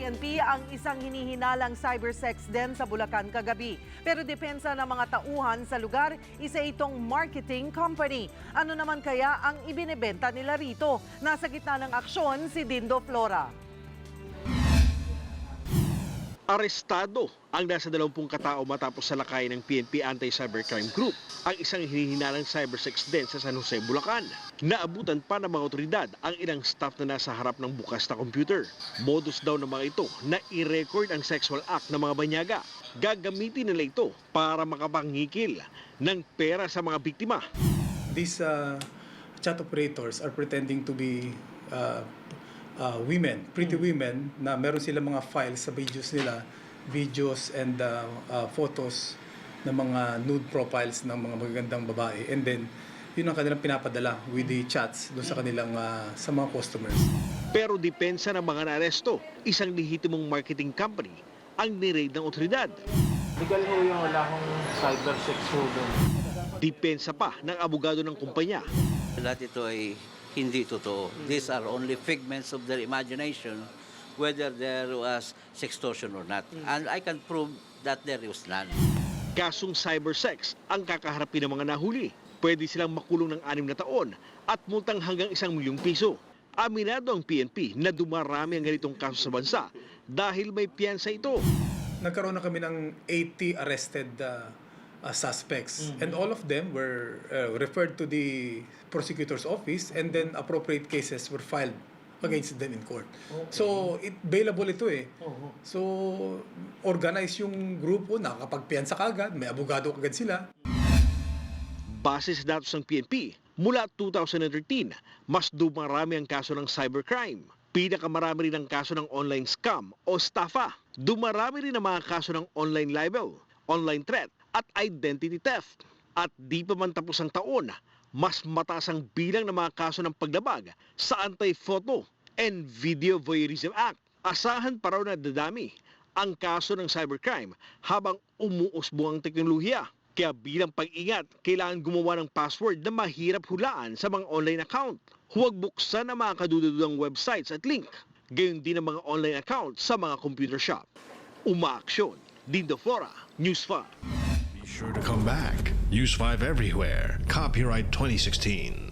PNP ang isang hinihinalang cybersex den sa Bulacan kagabi. Pero depensa ng mga tauhan sa lugar, isa itong marketing company. Ano naman kaya ang ibinebenta nila rito? Nasa gitna ng aksyon si Dindo Flora. Arestado ang nasa 20 katao matapos salakay ng PNP Anti-Cybercrime Group, ang isang hinihinalang cybersex den sa San Jose, Bulacan. Naabutan pa ng mga otoridad ang ilang staff na nasa harap ng bukas na computer. Modus daw ng mga ito na i-record ang sexual act ng mga banyaga. Gagamitin nila ito para makapangikil ng pera sa mga biktima. These chat operators are pretending to be women, pretty women, na meron sila mga files sa videos and photos ng mga nude profiles ng mga magagandang babae. And then, yun ang kanilang pinapadala with the chats doon sa kanilang sa mga customers. Pero depensa ng mga naaresto, isang lehitimong marketing company ang niraid ng otoridad. Legal ho yung wala akong cybersex ho doon. Depensa pa ng abogado ng kumpanya. Lahat ito ay hindi totoo. These are only figments of their imagination, whether there was sextortion or not. And I can prove that there was none. Kasong cybersex ang kakaharapin ng mga nahuli. Pwede silang makulong ng 6 na taon at multang hanggang 1 milyong piso. Aminado ang PNP na dumarami ang ganitong kaso sa bansa dahil may piyansa ito. Nagkaroon na kami ng 80 arrested suspects. And all of them were referred to the prosecutor's office, and then appropriate cases were filed against them in court. So, bailable ito eh. So, organize yung grupo, nakakapagpiyansa kagad, may abogado kagad sila. Base sa datos ng PNP, mula 2013, mas dumarami ang kaso ng cybercrime. Pinakamarami rin ang kaso ng online scam o estafa. Dumarami rin ang mga kaso ng online libel, online threat, at identity theft. At di pa man tapos ang taon, mas mataas ang bilang ng mga kaso ng paglabag sa Anti-Photo and Video Voyeurism Act. Asahan pa raw na dadami ang kaso ng cybercrime habang umuusbong ang teknolohiya. Kaya bilang pag-ingat, kailangan gumawa ng password na mahirap hulaan sa mga online account. Huwag buksan ang mga kadududang websites at link. Gayon din ang mga online account sa mga computer shop. Umaaksyon. Dindo Flora, News 5. Be sure to come back. Use 5 everywhere. Copyright 2016.